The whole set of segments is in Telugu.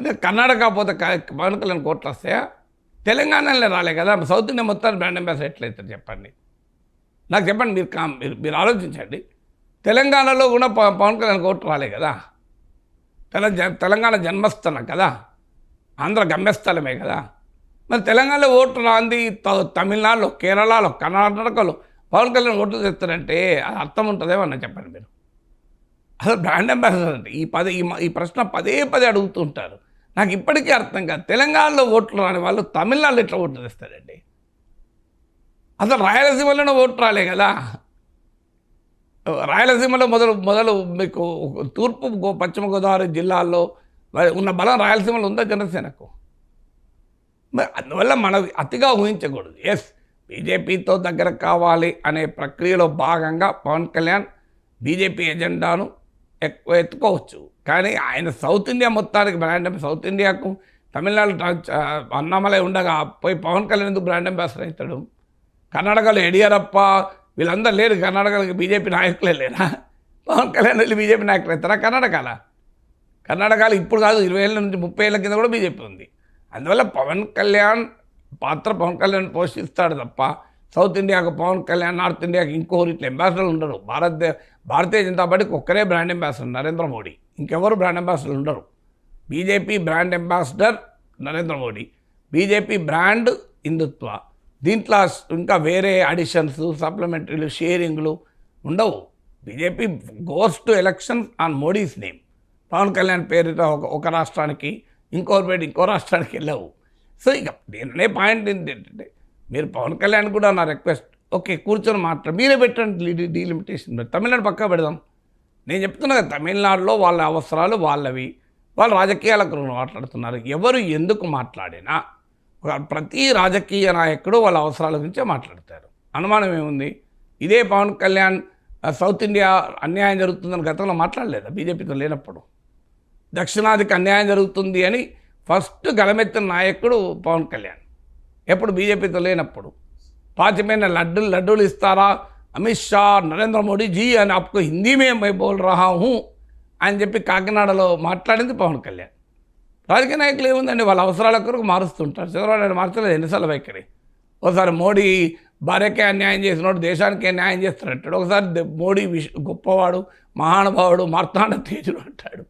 అంటే కర్ణాటక పోతే పవన్ కళ్యాణ్ కోట్లు వస్తాయా? తెలంగాణలో రాలే కదా, సౌత్ ఇండియా మొత్తాన్ని బ్రాండ్ అంబాసిడర్ ఎట్లయితారు చెప్పండి? నాకు చెప్పండి, మీరు ఆలోచించండి. తెలంగాణలో కూడా పవన్ కళ్యాణ్ కోట్లు రాలే కదా, తెలంగాణ జన్మస్థలం కదా, ఆంధ్ర గమ్యస్థలమే కదా. మరి తెలంగాణలో ఓట్లు రాంది తమిళనాడులో, కేరళలో, కర్ణాటకలో పవన్ కళ్యాణ్ ఓట్లు తెస్తారంటే అది అర్థం ఉంటుందేమో అన్న చెప్పండి మీరు. అసలు బ్రాండ్ అంబాసిడర్ అంటే ఈ ప్రశ్న పదే అడుగుతుంటారు. నాకు ఇప్పటికీ అర్థం కాదు. తెలంగాణలో ఓట్లు రాని వాళ్ళు తమిళనాడులో ఎట్లా ఓట్లు తెస్తారండి? అసలు రాయలసీమలోనే ఓట్లు రాలే కదా. రాయలసీమలో మొదలు మీకు తూర్పు పశ్చిమ గోదావరి జిల్లాల్లో ఉన్న బలం రాయలసీమలో ఉందా జనసేనకు? మరి అందువల్ల మనం అతిగా ఊహించకూడదు. ఎస్, బీజేపీతో దగ్గర కావాలి అనే ప్రక్రియలో భాగంగా పవన్ కళ్యాణ్ బీజేపీ ఎజెండాను ఎక్కువ ఎత్తుకోవచ్చు. కానీ ఆయన సౌత్ ఇండియా మొత్తానికి బ్రాండ్ సౌత్ ఇండియాకు తమిళనాడు అన్నామలై ఉండగా పోయి పవన్ కళ్యాణ్ ఎందుకు బ్రాండ్ అంబాసిడర్ అవుతాడు? కర్ణాటకలో యడియూరప్ప వీళ్ళందరూ లేరు, కర్ణాటకలో బీజేపీ నాయకులే లేరా? పవన్ కళ్యాణ్ వెళ్ళి బీజేపీ నాయకులు అవుతారా కర్ణాటకలో? ఇప్పుడు కాదు, 20 ఏళ్ళ నుంచి 30 ఏళ్ళ కింద కూడా బీజేపీ ఉంది. అందువల్ల పవన్ కళ్యాణ్ పవన్ పోషిస్తాడు తప్ప సౌత్ ఇండియాకు పవన్ కళ్యాణ్, నార్త్ ఇండియాకి ఇంకోరు ఇట్లా అంబాసిడర్లు ఉండరు. భారతీయ జనతా పార్టీకి ఒక్కరే బ్రాండ్ అంబాసిడర్ నరేంద్ర మోడీ, ఇంకెవరు బ్రాండ్ అంబాసిడర్లు ఉండరు. BJP brand ambassador Narendra Modi, BJP brand Hindutva. దీంట్లో ఇంకా వేరే అడిషన్స్, సప్లిమెంటరీలు, షేరింగ్లు ఉండవు. BJP goes to elections on Modi's name. Pawan Kalyan పేరుతో ఒక రాష్ట్రానికి ఇంకో రాష్ట్రానికి వెళ్ళవు. సో ఇక నేనే పాయింట్ ఏంటంటే, మీరు పవన్ కళ్యాణ్ కూడా నా రిక్వెస్ట్, ఓకే కూర్చొని మీరే పెట్టండి డీలిమిటేషన్. తమిళనాడు పక్కా పెడదాం. నేను చెప్తున్నా కదా, తమిళనాడులో వాళ్ళ అవసరాలు వాళ్ళవి, వాళ్ళు రాజకీయాల గురించి మాట్లాడుతున్నారు. ఎవరు ఎందుకు మాట్లాడినా ప్రతి రాజకీయ నాయకుడు వాళ్ళ అవసరాల గురించే మాట్లాడతారు. అనుమానం ఏముంది? ఇదే పవన్ కళ్యాణ్ సౌత్ ఇండియా అన్యాయం జరుగుతుందని గతంలో మాట్లాడలేదా బీజేపీతో లేనప్పుడు? దక్షిణాదికి అన్యాయం జరుగుతుంది అని ఫస్ట్ గలమెత్తిన నాయకుడు పవన్ కళ్యాణ్. ఎప్పుడు? బీజేపీతో లేనప్పుడు. పాతిమైన లడ్డూలు ఇస్తారా అమిత్ షా, నరేంద్ర మోడీ జీ అని आपको హిందీ మే బోల్ రహా హూ అని చెప్పి కాకినాడలో మాట్లాడింది పవన్ కళ్యాణ్. రాజకీయ నాయకులు ఏముందండి, వాళ్ళ అవసరాల కొరకు మారుస్తుంటారు. చంద్రబాబు నాయుడు మార్చలేదు ఎన్నిసార్లు వైఖరి. ఒకసారి మోడీ భార్యకే అన్యాయం చేసినోడు దేశానికే న్యాయం చేస్తారంటాడు, ఒకసారి మోడీ గొప్పవాడు, మహానుభావుడు, మార్తాండ తేజుడు అంటాడు.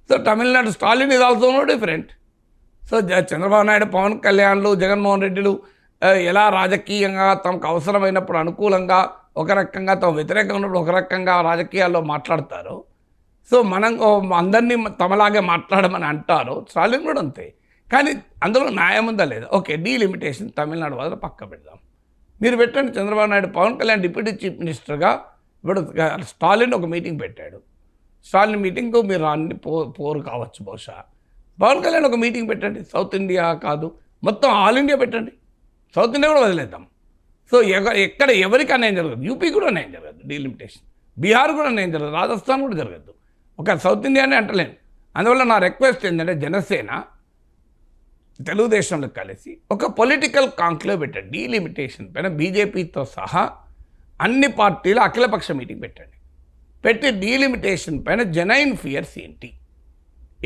So Tamil Nadu Stalin is also no different. So Chandrababu Naidu, Pawan కళ్యాణ్లు, జగన్మోహన్ రెడ్డిలు ఎలా రాజకీయంగా తమకు అవసరమైనప్పుడు అనుకూలంగా ఒక రకంగా, తమ వ్యతిరేకంగా ఉన్నప్పుడు ఒక రకంగా రాజకీయాల్లో మాట్లాడతారు. సో మనం అందరినీ తమలాగే మాట్లాడమని అంటారు. స్టాలిన్ కూడా అంతే. కానీ అందులో న్యాయం ఉందా లేదా? ఓకే, డీలిమిటేషన్ తమిళనాడు వాళ్ళు పక్క పెడదాం. మీరు పెట్టండి. చంద్రబాబు నాయుడు, పవన్ కళ్యాణ్ డిప్యూటీ చీఫ్ మినిస్టర్గా ఇప్పుడు స్టాలిన్ ఒక మీటింగ్ పెట్టాడు. స్టాలిన్ మీటింగ్కు మీరు అన్ని పోరు కావచ్చు బహుశా. పవన్ కళ్యాణ్ ఒక మీటింగ్ పెట్టండి. సౌత్ ఇండియా కాదు, మొత్తం ఆల్ ఇండియా పెట్టండి. సౌత్ ఇండియా కూడా వదిలేద్దాం. సో ఎక్కడ ఎవరికి అన్యాయం జరగదు. యూపీ కూడా అన్యాయం జరగదు డీలిమిటేషన్, బీహార్ కూడా అన్యాయం జరగదు, రాజస్థాన్ కూడా జరగదు. ఒక సౌత్ ఇండియానే అంటలేను. అందువల్ల నా రిక్వెస్ట్ ఏంటంటే, జనసేన తెలుగుదేశంలో కలిసి ఒక పొలిటికల్ కాంక్లేవ్ పెట్టండి. డీలిమిటేషన్ పైన బీజేపీతో సహా అన్ని పార్టీలు అఖిలపక్ష మీటింగ్ పెట్టండి. పెట్టి డీలిమిటేషన్ పైన జెన్యూన్ ఫియర్స్ ఏంటి,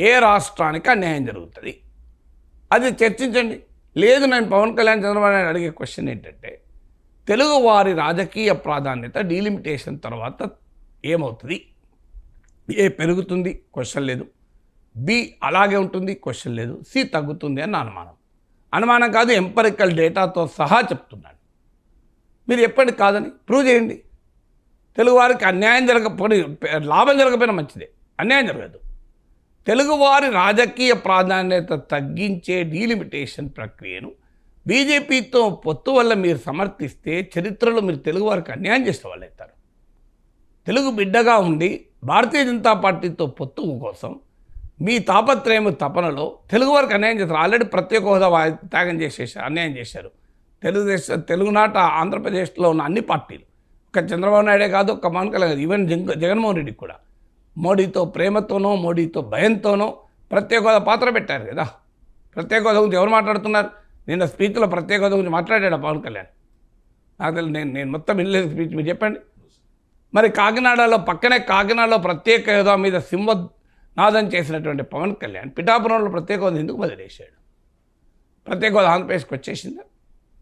ఏ రాష్ట్రానికి అన్యాయం జరుగుతుంది అది చర్చించండి. లేదు, నేను పవన్ కళ్యాణ్, చంద్రబాబు నాయుడు అడిగే క్వశ్చన్ ఏంటంటే, తెలుగు వారి రాజకీయ ప్రాధాన్యత డీలిమిటేషన్ తర్వాత ఏమవుతుంది? ఏ పెరుగుతుంది? క్వశ్చన్ లేదు. బి అలాగే ఉంటుంది? క్వశ్చన్ లేదు. సి తగ్గుతుంది అని నా అనుమానం కాదు, ఎంపరికల్ డేటాతో సహా చెప్తున్నాను. మీరు ఎప్పటికి కాదని ప్రూవ్ చేయండి. తెలుగువారికి అన్యాయం జరగకపోయి, లాభం జరగకపోయినా మంచిదే, అన్యాయం జరగదు. తెలుగువారి రాజకీయ ప్రాధాన్యత తగ్గించే డీలిమిటేషన్ ప్రక్రియను బీజేపీతో పొత్తు వల్ల మీరు సమర్థిస్తే చరిత్రలో మీరు తెలుగువారికి అన్యాయం చేసే వాళ్ళు అవుతారు. తెలుగు బిడ్డగా ఉండి భారతీయ జనతా పార్టీతో పొత్తు కోసం మీ తపనలో తెలుగువారికి అన్యాయం చేస్తారు. ఆల్రెడీ ప్రత్యేక హోదా త్యాగం చేసేసారు, అన్యాయం చేశారు. తెలుగునాట ఆంధ్రప్రదేశ్లో ఉన్న అన్ని పార్టీలు, ఒక చంద్రబాబు నాయుడే కాదు, ఒక పవన్ కళ్యాణ్, ఈవెన్ జగన్మోహన్ రెడ్డి కూడా మోడీతో ప్రేమతోనో మోడీతో భయంతోనో ప్రత్యేక హోదా పాత్ర పెట్టారు కదా. ప్రత్యేక హోదా గురించి ఎవరు మాట్లాడుతున్నారు? నిన్న స్పీచ్లో ప్రత్యేక హోదా గురించి మాట్లాడాడు పవన్ కళ్యాణ్. నాకు తెలియదు, నేను మొత్తం వినలేదు స్పీచ్, మీరు చెప్పండి. మరి కాకినాడలో ప్రత్యేక హోదా మీద నాదని చేసినటువంటి పవన్ కళ్యాణ్ పిఠాపురంలో ప్రత్యేక హోదా ఎందుకు బదిలేశాడు? ప్రత్యేక హోదా ఆంధ్రప్రదేశ్కి వచ్చేసిందా?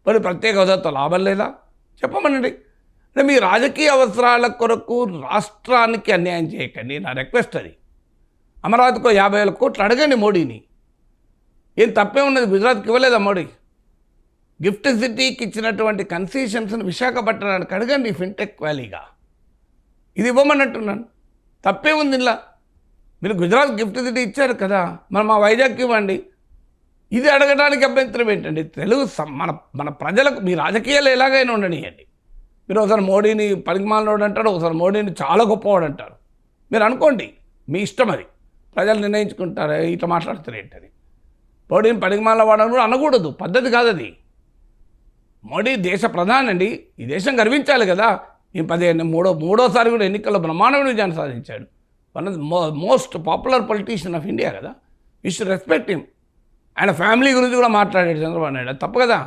మరి ప్రత్యేక హోదాతో లాభం లేదా? చెప్పమనండి. అంటే మీ రాజకీయ అవసరాల కొరకు రాష్ట్రానికి అన్యాయం చేయకండి, నా రిక్వెస్ట్ అది. అమరావతికో 50,000 కోట్లు అడగండి మోడీని. ఏం తప్పే ఉన్నది? గుజరాత్కి ఇవ్వలేదా మోడీ? గిఫ్ట్ సిటీకి ఇచ్చినటువంటి కన్సెషన్స్ని విశాఖపట్నానికి అడగండి ఫిన్టెక్ వ్యాలీగా. ఇది ఇవ్వమన్నట్టున్నాను. తప్పే ఉంది ఇలా. మీరు గుజరాత్ గిఫ్ట్ సిటీ ఇచ్చారు కదా, మరి మా వైజాగ్కి ఇవ్వండి. ఇది అడగడానికి అభ్యంతరం ఏంటండి? తెలుగు మన మన ప్రజలకు మీ రాజకీయాలు ఎలాగైనా ఉండనియండి. మీరు ఒకసారి మోడీని పనికిమాలినోడు అంటారు, ఒకసారి మోడీని చాలా గొప్పవాడు అంటారు. మీరు అనుకోండి, మీ ఇష్టం అది. ప్రజలు నిర్ణయించుకుంటారు ఇట్లా మాట్లాడుతారు ఏంటని. మోడీని పనికిమాలిన వాడని కూడా అనకూడదు, పద్ధతి కాదు అది. మోడీ దేశ ప్రధాని అండి, ఈ దేశం గర్వించాలి కదా. ఈ 13 కూడా ఎన్నికల్లో బ్రహ్మాండమైన విజయాన్ని సాధించాడు. One of the most popular politician of India కదా. You should respect him. ఆయన ఫ్యామిలీ గురించి కూడా మాట్లాడాడు చంద్రబాబు నాయుడు, అది తప్పు కదా.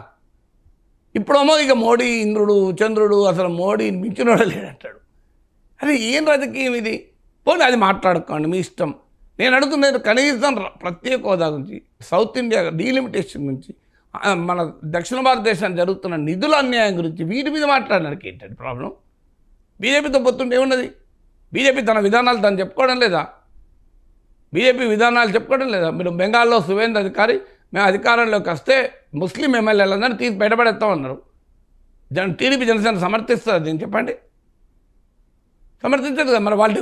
ఇప్పుడేమో ఇక మోడీ ఇంద్రుడు చంద్రుడు, అసలు మోడీ మించినోడ లేడంటాడు. అది ఏం రాజకీయం ఇది? పోనీ అది మాట్లాడుకోండి, మీ ఇష్టం. నేను అడుగుతున్నాను కనీసం ప్రత్యేక హోదా గురించి, సౌత్ ఇండియా డీలిమిటేషన్ గురించి, మన దక్షిణ భారతదేశానికి జరుగుతున్న నిధుల అన్యాయం గురించి, వీటి మీద మాట్లాడడానికి ఏంటంటే ప్రాబ్లం? బీజేపీతో పొత్తుంటే ఏమున్నది? బీజేపీ తన విధానాలు తను చెప్పుకోవడం లేదా? బీజేపీ విధానాలు చెప్పుకోవడం లేదా? మీరు బెంగాల్లో సువేంద్ర అధికారి మేము అధికారంలోకి వస్తే ముస్లిం ఎమ్మెల్యేలందరినీ తీసి బయటపడేస్తామన్నారు. టీడీపీ జనసేన సమర్థిస్తారు దీన్ని చెప్పండి? సమర్థించదు కదా. మరి వాళ్ళు